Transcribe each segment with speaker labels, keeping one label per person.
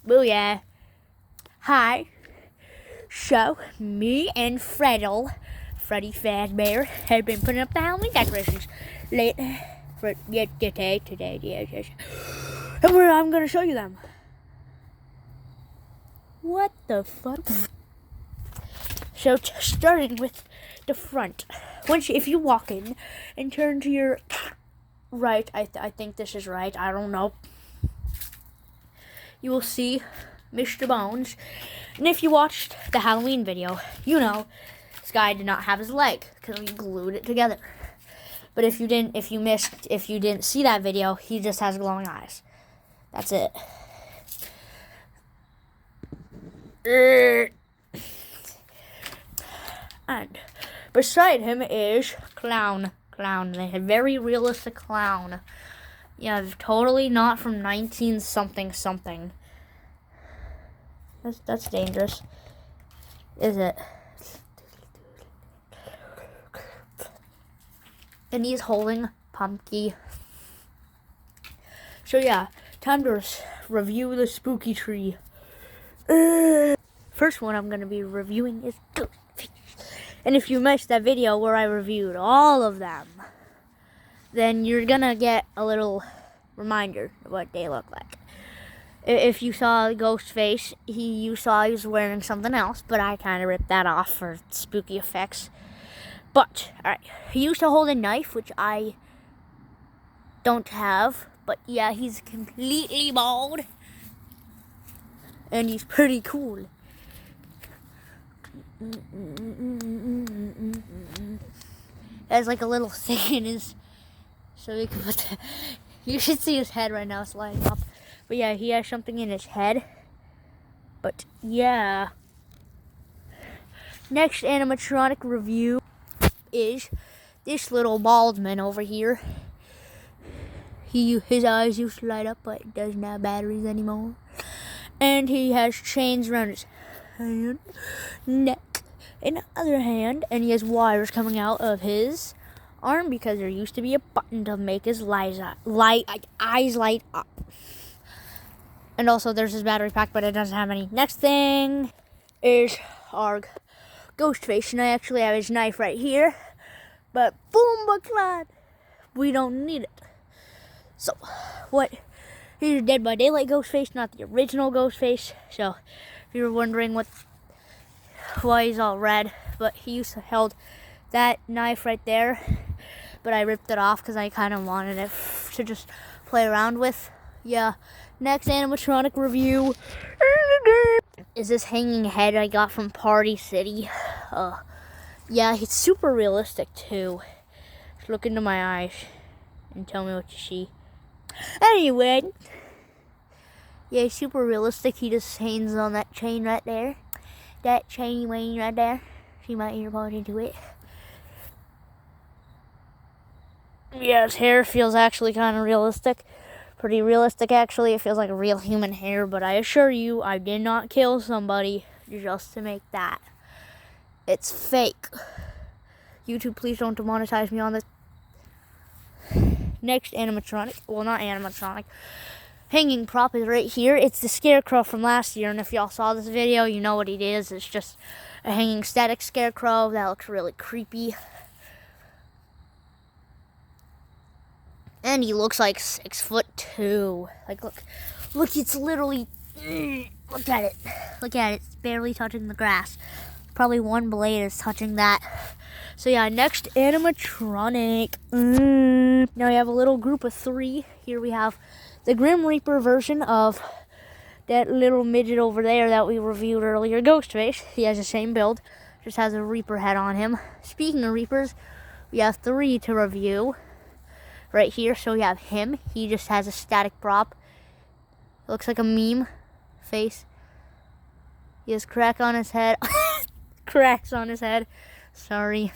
Speaker 1: Booyah. Hi. So, me and Freddy Fazbear, have been putting up the Halloween decorations today, yes. And I'm going to show you them. What the fuck? So, starting with the front. If you walk in and turn to your right, I think this is right, I don't know, you will see Mr. Bones. And if you watched the Halloween video, you know this guy did not have his leg because we glued it together. But if you didn't see that video, he just has glowing eyes. That's it. And beside him is Clown. They had very realistic Clown. Yeah, totally not from 19 something. That's dangerous. Is it? And he's holding Pumpkin. So yeah, time to review the spooky tree. First one I'm going to be reviewing is Ghostface. And if you missed that video where I reviewed all of them, then you're going to get a little reminder of what they look like. If you saw Ghostface, you saw he was wearing something else, but I kind of ripped that off for spooky effects. But, alright, he used to hold a knife, which I don't have. But yeah, he's completely bald. And he's pretty cool. Has like a little thing in his, so you can put you should see his head right now sliding up. But yeah, he has something in his head. But yeah. Next animatronic review is this little bald man over here. His eyes used to light up, but it doesn't have batteries anymore. And he has chains around his hand, neck, and the other hand, and he has wires coming out of his arm because there used to be a button to make his eyes light up. And also there's his battery pack, but it doesn't have any. Next thing is our Ghostface, and I actually have his knife right here, but boom, but we don't need it. So, he's a Dead by Daylight Ghostface, not the original Ghostface. So, if you were wondering why he's all red, but he used to hold that knife right there, but I ripped it off because I kind of wanted it to just play around with. Yeah. Next animatronic review is this hanging head I got from Party City. Yeah, it's super realistic too. Just look into my eyes and tell me what you see. Anyway, yeah, he's super realistic. He just hangs on that chain right there. That chain right there. See my ear pointing to it. Yeah, his hair feels actually kind of realistic. Pretty realistic, actually. It feels like real human hair, but I assure you, I did not kill somebody just to make that. It's fake. YouTube, please don't demonetize me on this. Next animatronic, well, not animatronic, hanging prop is right here. It's the Scarecrow from last year, and if y'all saw this video, you know what it is. It's just a hanging static Scarecrow that looks really creepy. And he looks like 6'2". Like, look, it's literally, look at it. It's barely touching the grass. Probably one blade is touching that. So yeah, next animatronic. Now we have a little group of 3. Here we have the Grim Reaper version of that little midget over there that we reviewed earlier, Ghostface. He has the same build, just has a Reaper head on him. Speaking of Reapers, we have 3 to review right here. So we have him. He just has a static prop. Looks like a meme face. He has crack on his head. Cracks on his head. Sorry.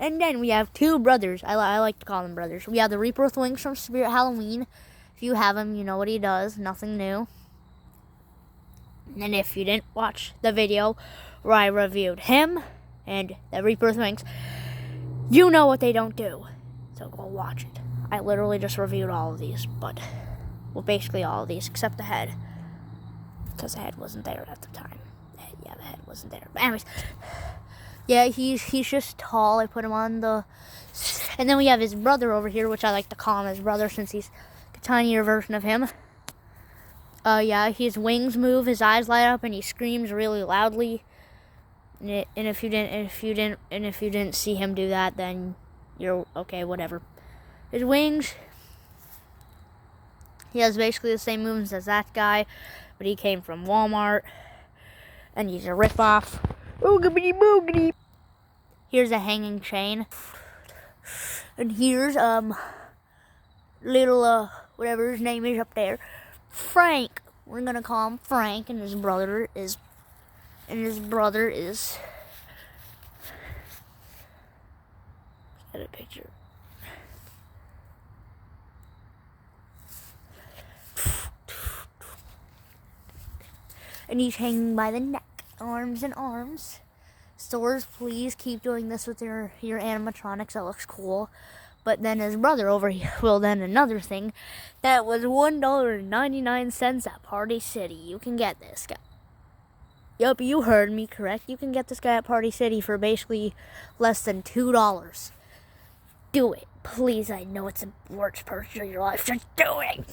Speaker 1: And then we have 2 brothers. I like to call them brothers. We have the Reaper with wings from Spirit Halloween. If you have him, you know what he does. Nothing new. And if you didn't watch the video where I reviewed him and the Reaper things. You know what they don't do. So go watch it. I literally just reviewed all of these, but, well, basically all of these, except the head. Because the head wasn't there at the time. Yeah, the head wasn't there. But anyways, yeah, he's just tall. I put him on the... And then we have his brother over here, which I like to call him his brother since he's a tinier version of him. Yeah, his wings move, his eyes light up, and he screams really loudly. And if you didn't see him do that, then you're okay, whatever. His wings, he has basically the same movements as that guy, but he came from Walmart, and he's a ripoff. Oogity boogity. Here's a hanging chain, and here's little whatever his name is up there, Frank. We're gonna call him Frank, and his brother is. Get a picture. And he's hanging by the neck, arms and arms. Stores, please keep doing this with your animatronics. That looks cool. But then his brother over here, well, then another thing, that was $1.99 at Party City. You can get this guy. Yup, you heard me correct. You can get this guy at Party City for basically less than $2. Do it. Please, I know it's the worst purchase of your life. Just do it.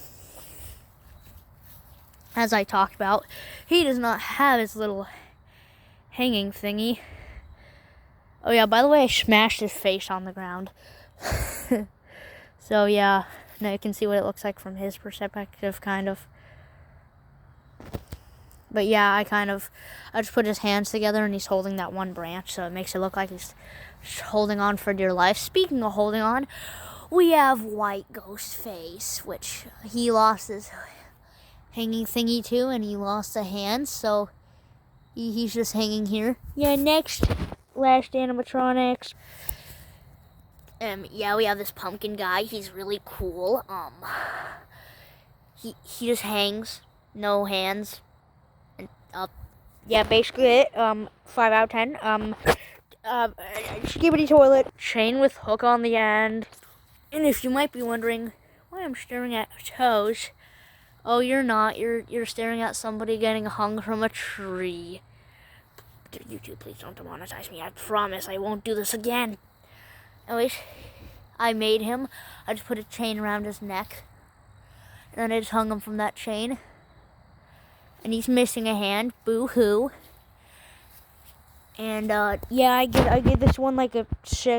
Speaker 1: As I talked about, he does not have his little hanging thingy. Oh yeah, by the way, I smashed his face on the ground. So yeah, now you can see what it looks like from his perspective, kind of. But yeah, I just put his hands together and he's holding that one branch, so it makes it look like he's holding on for dear life. Speaking of holding on, we have White Ghost Face, which he lost his hanging thingy too, and he lost a hand, so he's just hanging here. Yeah, next, last animatronics. Yeah, we have this pumpkin guy. He's really cool. He just hangs, no hands. And yeah, basically it. 5 out of 10. Skibidi toilet, chain with hook on the end. And if you might be wondering why I'm staring at toes, oh, you're not. You're staring at somebody getting hung from a tree. YouTube, please don't demonetize me. I promise I won't do this again. Anyways, I made him. I just put a chain around his neck, and then I just hung him from that chain. And he's missing a hand. Boo-hoo. And yeah, I give this one like a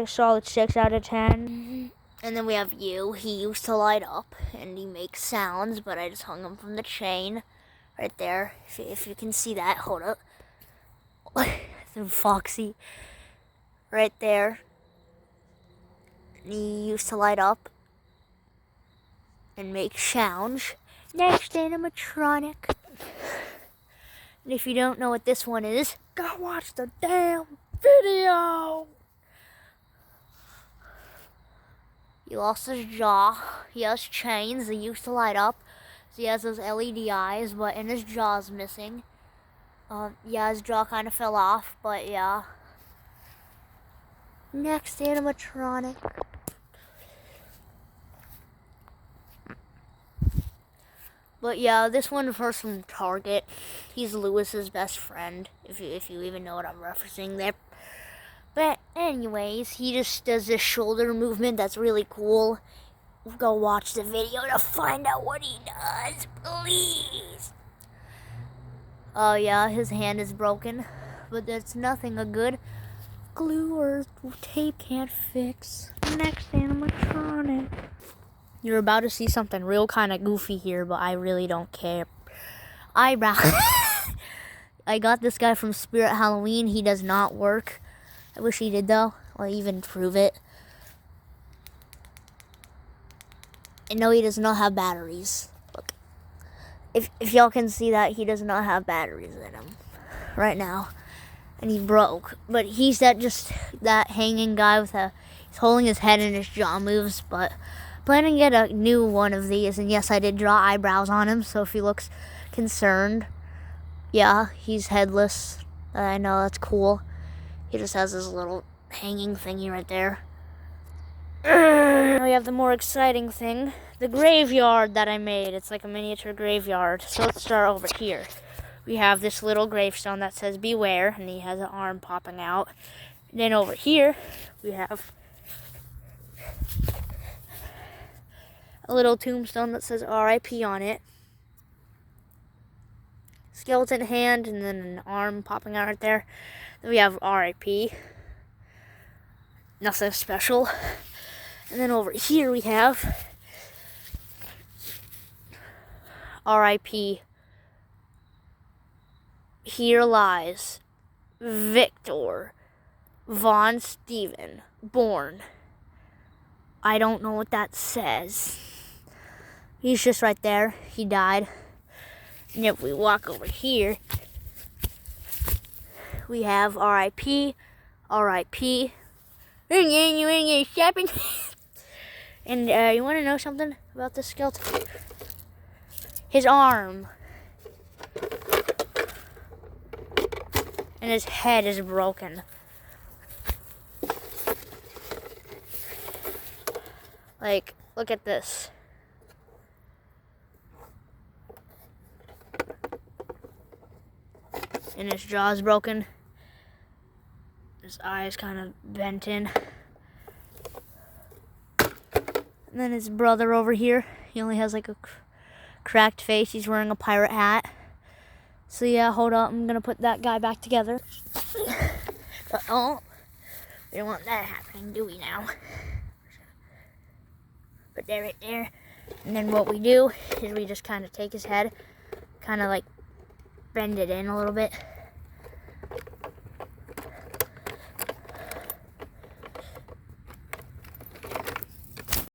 Speaker 1: solid 6 out of 10. And then we have you. He used to light up, and he makes sounds, but I just hung him from the chain right there. If you can see that, hold up. Foxy, right there. He used to light up and make sounds. Next animatronic. And if you don't know what this one is, go watch the damn video. He lost his jaw. He has chains. They used to light up. So he has those LED eyes, but and his jaw's missing. Yeah, his jaw kind of fell off, but yeah. Next animatronic. But yeah, this one first from Target. He's Lewis's best friend, if you even know what I'm referencing there. But anyways, he just does this shoulder movement that's really cool. Go watch the video to find out what he does, please. Oh yeah, his hand is broken, but that's nothing a good glue or tape can't fix. Next animatronic. You're about to see something real kind of goofy here, but I really don't care. Eyebrow. I got this guy from Spirit Halloween. He does not work. I wish he did though. Or even prove it. And no, he does not have batteries. Look. If y'all can see that, he does not have batteries in him right now. And he broke. But he's that hanging guy with he's holding his head and his jaw moves, but planning to get a new one of these, and yes, I did draw eyebrows on him, so if he looks concerned, yeah, he's headless. I know, that's cool. He just has this little hanging thingy right there. Now we have the more exciting thing, the graveyard that I made. It's like a miniature graveyard. So let's start over here. We have this little gravestone that says beware, and he has an arm popping out. And then over here, we have a little tombstone that says RIP on it. Skeleton hand, and then an arm popping out right there. Then we have RIP. Nothing special. And then over here we have RIP. Here lies Victor Von Steven, born. I don't know what that says. He's just right there. He died. And if we walk over here, we have RIP, RIP. And you want to know something about this skeleton? His arm and his head is broken. Like, look at this. And his jaw's broken. His eye's kind of bent in. And then his brother over here, he only has like a cracked face. He's wearing a pirate hat. So yeah, hold on, I'm gonna put that guy back together. Oh, we don't want that happening, do we now? Put that right there. And then what we do is we just kind of take his head, kind of like bend it in a little bit.